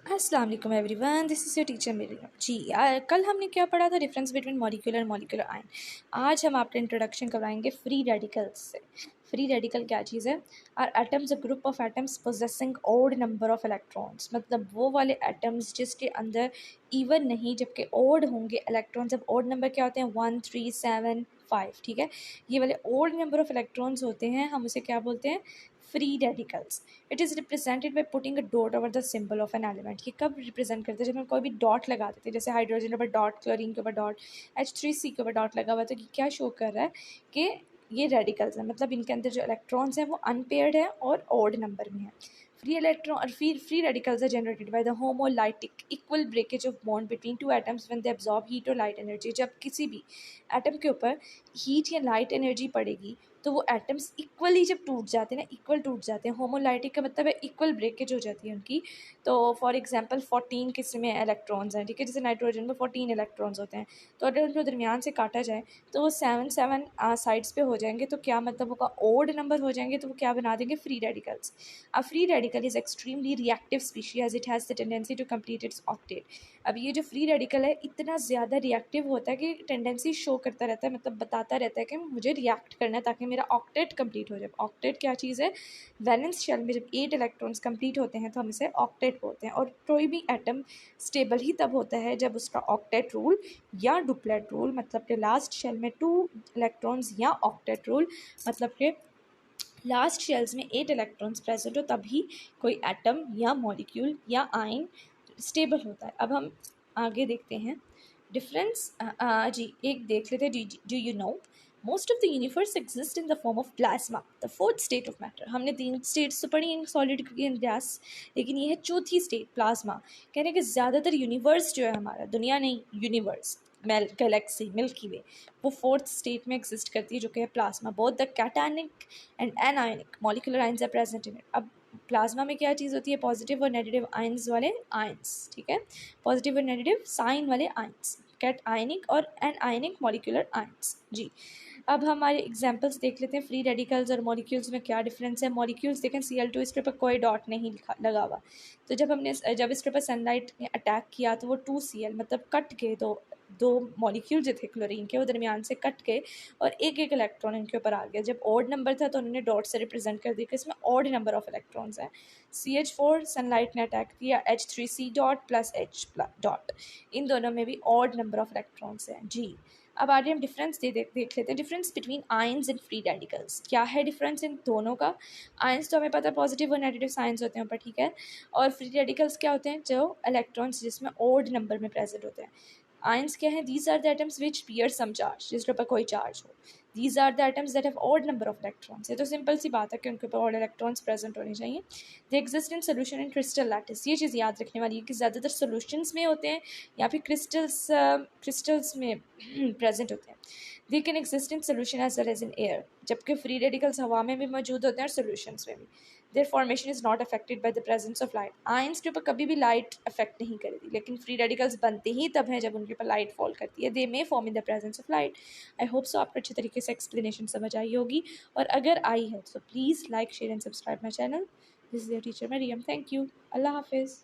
अस्सलाम वालेकुम everyone, this is your teacher Maryam ji. कल हमने क्या पढ़ा था? डिफरेंस बिटवीन मॉलिक्यूलर और मॉलिक्यूलर आयन। आज हम आपको इंट्रोडक्शन करवाएंगे फ्री रेडिकल्स से। फ्री रेडिकल क्या चीज़ है? Are atoms a group of atoms possessing odd number of electrons, मतलब वो वाले एटम्स जिसके अंदर इवन नहीं जबकि ओड होंगे इलेक्ट्रॉन्स। अब ओड नंबर क्या होते हैं? 1, 3, 7, 5, ठीक है। ये वाले ओड नंबर ऑफ इलेक्ट्रॉन्स होते हैं, हम उसे क्या बोलते हैं? Free radicals. It is represented by putting a dot over the symbol of an element. ये कब रिप्रेजेंट करते हैं? जब हम कोई भी डॉट लगा देते हैं, जैसे हाइड्रोजन के ऊपर डॉट, क्लोरीन के ऊपर डॉट, H3C के ऊपर डॉट लगा हुआ है, तो ये क्या शो कर रहा है कि ये रेडिकल्स हैं, मतलब इनके अंदर जो इलेक्ट्रॉन्स हैं वो अनपेयर्ड है और ऑड नंबर में है। फ्री इलेक्ट्रॉन और free radicals are generated by the homolytic equal breakage of bond between two atoms when they absorb heat or light energy। जब किसी भी एटम के ऊपर हीट या लाइट एनर्जी पड़ेगी तो वो एटम्स इक्वली जब टूट जाते हैं ना, इक्वल टूट जाते हैं। होमोलाइटिक का मतलब है इक्वल ब्रेकेज हो जाती है उनकी। तो फॉर एग्जांपल 14 किस्म में इलेक्ट्रॉन्स हैं, ठीक है। जैसे नाइट्रोजन में 14 इलेक्ट्रॉन्स होते हैं, तो अगर उनको दरमियान से काटा जाए तो वो 7 साइड्स पे हो जाएंगे, तो क्या मतलब होगा? ओड नंबर हो जाएंगे, तो वो क्या बना देंगे? Free radicals. A free radical is extremely reactive species as it has the tendency to complete its octet. अब ये जो फ्री रेडिकल है इतना ज़्यादा रिएक्टिव होता है कि टेंडेंसी शो करता रहता है, मतलब बताता रहता है कि मुझे रिएक्ट करना है ताकि मेरा ऑक्टेट कंप्लीट हो जाए। ऑक्टेट क्या चीज़ है? वैलेंस शेल में जब 8 इलेक्ट्रॉन्स कंप्लीट होते हैं तो हम इसे ऑक्टेट बोलते हैं। और कोई भी एटम स्टेबल ही तब होता है जब उसका ऑक्टेट रूल या डुप्लेट रूल, मतलब कि लास्ट शेल में 2 इलेक्ट्रॉन्स, या ऑक्टेट रूल मतलब कि लास्ट शेल्स में 8 इलेक्ट्रॉन्स प्रेजेंट हो, तभी कोई एटम या मॉलिक्यूल या आयन स्टेबल होता है। अब हम आगे देखते हैं डिफरेंस। जी एक देख लेते हैं। Do you know most of the universe exist in the form of plasma, the fourth state of matter. हमने 3 स्टेट्स तो पढ़ी हैं, सॉलिड एंड गैस, लेकिन ये है चौथी स्टेट, प्लाज्मा। कहने कि ज़्यादातर यूनिवर्स जो है हमारा, दुनिया नहीं, यूनिवर्स, गैलेक्सी, मिल्की वे, वो फोर्थ स्टेट में एग्जिस्ट करती है जो कि है plasma. Both the cationic and anionic molecular ions are present in it. अब प्लाज्मा में क्या चीज़ होती है? पॉजिटिव और नेगेटिव आयंस वाले आयंस, ठीक है। पॉजिटिव और नेगेटिव साइन वाले आयंस, कैट आयनिक और एनायनिक मॉलिक्यूलर आयंस जी। अब हमारे एग्जांपल्स देख लेते हैं। फ्री रेडिकल्स और मॉलिक्यूल्स में क्या डिफरेंस है? मॉलिक्यूल्स देखें, Cl2, इस पर कोई डॉट नहीं लगा हुआ, तो जब इस पर सनलाइट ने अटैक किया तो वो 2Cl मतलब कट गए, तो 2 मॉलिक्यूल जो थे क्लोरीन के वो दरमियान से कट गए और एक एक इलेक्ट्रॉन इनके ऊपर आ गया। जब ऑड नंबर था तो उन्होंने डॉट से रिप्रेजेंट कर दिया कि इसमें ऑड नंबर ऑफ इलेक्ट्रॉन्स हैं। CH4 सनलाइट ने अटैक किया, H3C dot plus H dot, इन दोनों में भी ऑड नंबर ऑफ इलेक्ट्रॉन्स हैं जी। अब आगे हम डिफरेंस देख लेते हैं। Difference between ions and free radicals, क्या है डिफरेंस इन दोनों का? आयंस तो हमें पता है पॉजिटिव और नेगेटिव साइंस होते हैं ऊपर, ठीक है। और फ्री रेडिकल्स क्या होते हैं? जो इलेक्ट्रॉन्स जिसमें ऑड नंबर में प्रेजेंट होते हैं। आयंस क्या है? These are the atoms which bear some charge, जिसके ऊपर कोई चार्ज हो। These are the atoms that have odd number of electrons. ये तो सिंपल सी बात है कि उनके ऊपर ऑड इलेक्ट्रॉन्स प्रेजेंट होने चाहिए। They exist in solution in crystal lattice. ये चीज़ याद रखने वाली है कि ज़्यादातर सोल्यूशंस में होते हैं या फिर क्रिस्टल्स में प्रेजेंट होते हैं। They can exist in solution as well as in air, जबकि फ्री रेडिकल्स हवा में भी मौजूद होते हैं और सोल्यूशंस में भी। There formation is not affected by the presence of light. Ions के ऊपर कभी भी लाइट अफेक्ट नहीं करेगी, लेकिन फ्री रेडिकल्स बनते ही तब हैं जब उनके ऊपर लाइट फॉल करती है। They may form in the presence of light. I hope so आपको अच्छे तरीके से एक्सप्लेनेशन समझ आई होगी, और अगर आई है तो please like, share and subscribe my channel. This is your teacher Maryam. Thank you. अल्लाह हाफिज़।